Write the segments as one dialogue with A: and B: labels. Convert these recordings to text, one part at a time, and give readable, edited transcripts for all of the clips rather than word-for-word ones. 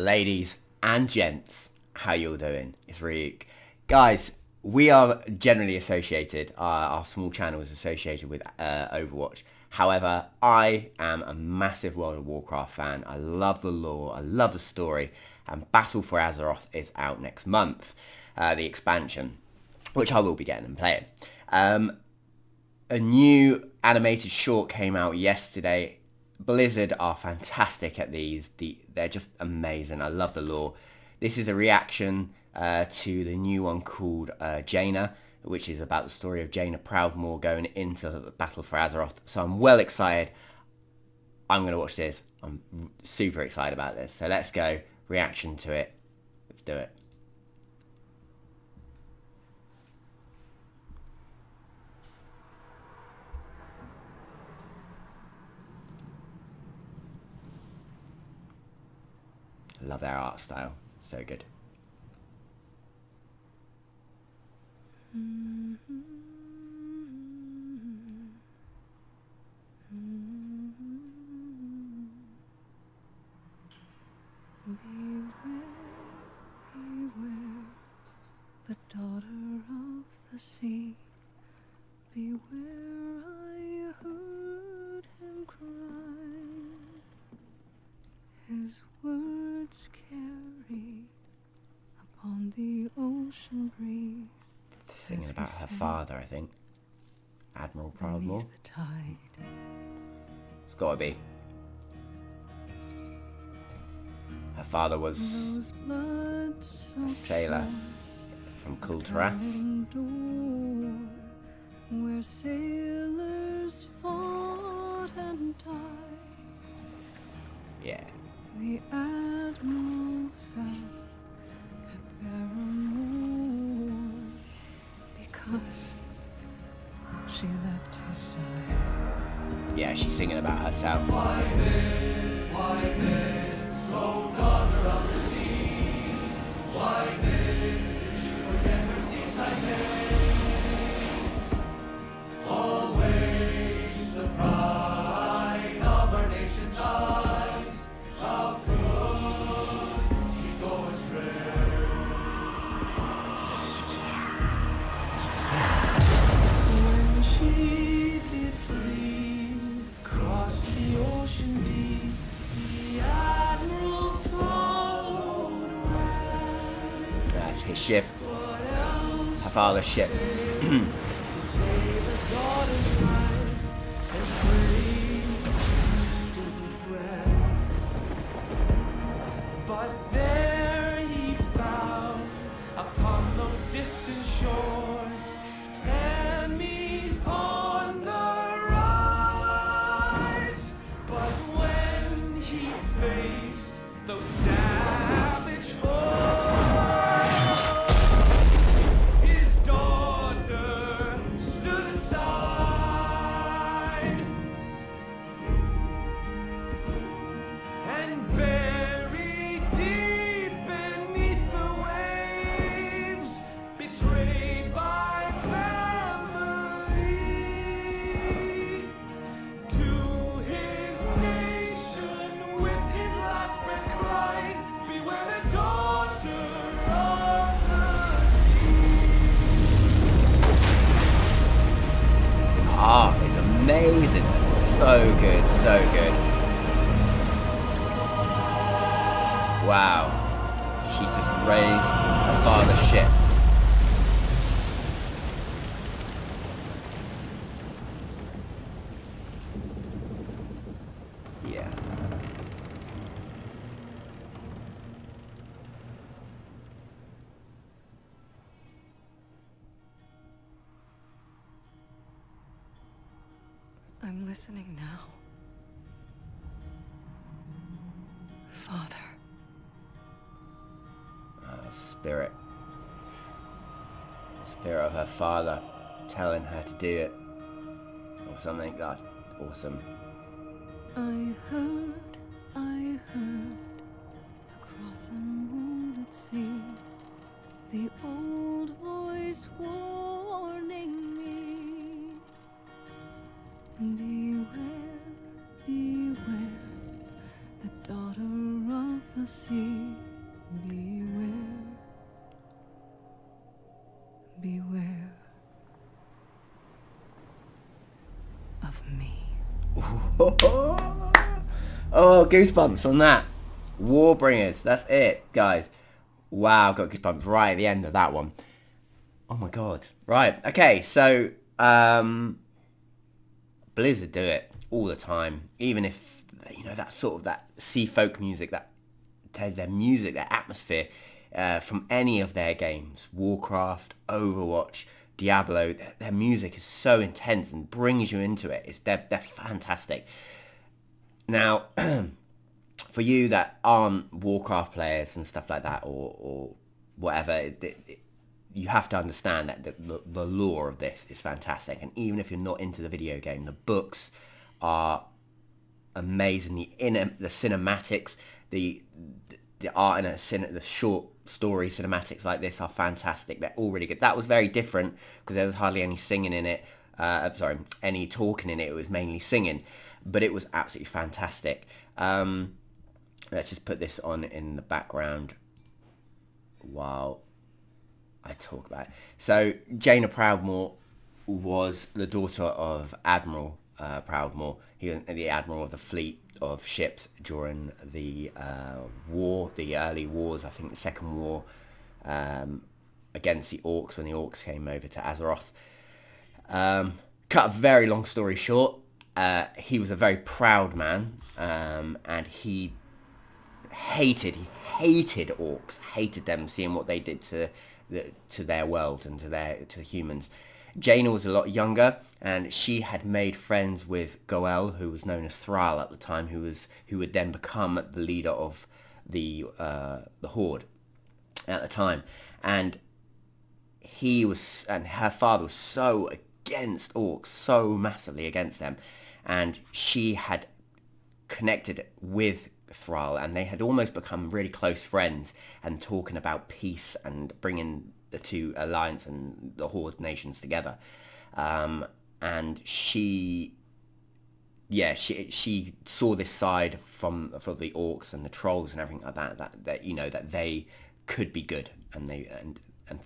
A: Ladies and gents, how y'all doing? It's Ryuk. Guys, we are generally associated, our small channel is associated with Overwatch. However, I am a massive World of Warcraft fan. I love the lore, I love the story, and Battle for Azeroth is out next month, the expansion, which I will be getting and playing. A new animated short came out yesterday. Blizzard are fantastic at these. They're just amazing. I love the lore. This is a reaction to the new one called Jaina, which is about the story of Jaina Proudmoore going into the Battle for Azeroth. So I'm well excited. I'm going to watch this. I'm super excited about this. So let's go. Reaction to it. Let's do it. Love their art style. So good.
B: Beware, beware, the daughter of the sea. Beware, I heard him cry. His words carried upon the ocean breeze.
A: Singing about her father, I think. Admiral Proudmoore.
B: The tide.
A: It's gotta be. Her father was a sailor from Kulturas.
B: Where sailors fought and died.
A: Yeah.
B: The Admiral fell at Proudmoore because she left his side.
A: Yeah, she's singing about herself.
C: Why this, so daughter of the sea? Why this, did she forget her seaside days? Always the pride of our nation's eyes. How could she go astray? When she did flee, cross the ocean deep, the Admiral followed west.
A: That's his ship. Her father's ship.
C: To save her daughter's life and pray she stood regret. But there he found upon those distant shores enemies on the rise. But when he faced those savage foes, his daughter stood aside and buried deep beneath the waves, betrayed by family, to his nation with his last breath cried, beware the daughter of the sea.
A: Art is amazing. So good, so good. Wow. She just raised her father's ship. Yeah.
B: I'm listening now. Father.
A: Spirit. The spirit of her father telling her to do it. Or something. God, awesome.
B: I heard, across a moonlit sea, the old voice warning me. Beware, beware, the daughter of the sea. of me.
A: Oh, goosebumps on that. Warbringers, that's it, guys. Wow, got goosebumps right at the end of that one. Oh my god. Right, okay, so Blizzard do it all the time. Even if, you know, that sort of that sea folk music, that their music, their atmosphere from any of their games, Warcraft, Overwatch, Diablo, their music is so intense and brings you into it. They're fantastic. Now, for you that aren't Warcraft players and stuff like that, or whatever, you have to understand that the lore of this is fantastic. And even if you're not into the video game, the books are amazing. The cinematics, the art in the short story cinematics like this are fantastic. They're all really good. That was very different because there was hardly any singing in it. Sorry, any talking in it. It was mainly singing, but it was absolutely fantastic. Let's just put this on in the background while I talk about it. So Jaina Proudmoore was the daughter of Admiral Proudmoore. He was the admiral of the fleet of ships during the war, the early wars, I think the Second War, against the Orcs, when the Orcs came over to Azeroth. Cut a very long story short, he was a very proud man, and he hated Orcs, hated them, seeing what they did to their world and to humans. Jaina was a lot younger, and she had made friends with Goel, who was known as Thrall at the time, who would then become the leader of the Horde at the time. And her father was so against Orcs, so massively against them, and she had connected with Thrall, and they had almost become really close friends and talking about peace and bringing the two alliance and the Horde nations together. And she saw this side from the Orcs and the Trolls and everything like that you know, that they could be good, and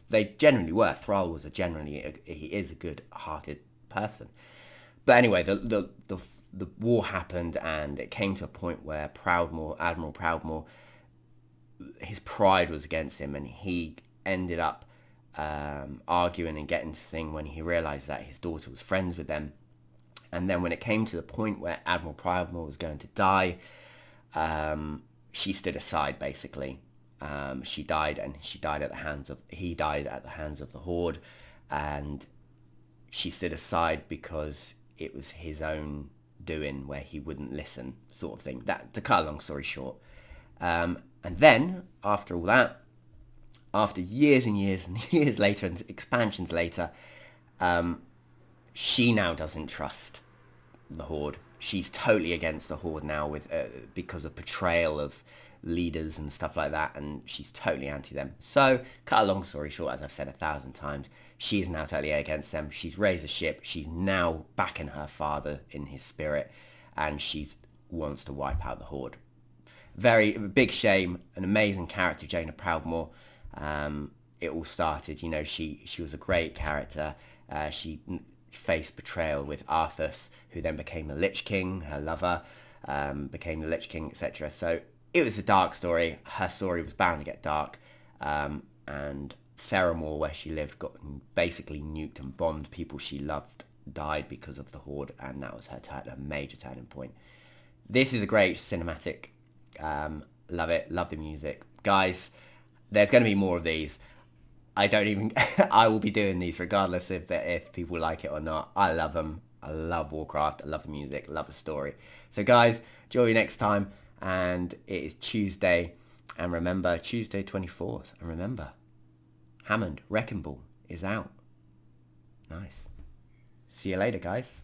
A: they generally were. Thrall was he is a good-hearted person. But anyway, the war happened, and it came to a point where Admiral Proudmoore, his pride was against him, and he ended up arguing and getting to thing when he realised that his daughter was friends with them. And then when it came to the point where Admiral Proudmoore was going to die, she stood aside, basically. He died at the hands of the Horde, and she stood aside because it was his own doing, where he wouldn't listen, sort of thing. That, to cut a long story short. And then, after all that, after years and years and years later, and expansions later, she now doesn't trust the Horde. She's totally against the Horde now, because of betrayal of leaders and stuff like that, and she's totally anti them. So, cut a long story short, as I've said 1,000 times, she is now totally against them. She's raised a ship. She's now backing her father in his spirit, and she wants to wipe out the Horde. Very big shame. An amazing character, Jaina Proudmoore. It all started, you know, she was a great character. She faced betrayal with Arthas, who then became the Lich King. Her lover became the Lich King, etc. So it was a dark story. Her story was bound to get dark. And Theramore, where she lived, got basically nuked and bombed. People she loved died because of the Horde, and that was her major turning point. This is a great cinematic. Love it. Love the music. Guys, there's going to be more of these. I will be doing these regardless if people like it or not. I love them. I love Warcraft. I love the music. I love the story. So guys, join me next time. And it is Tuesday. And remember, Tuesday 24th. And remember, Hammond Wrecking Ball is out. Nice. See you later, guys.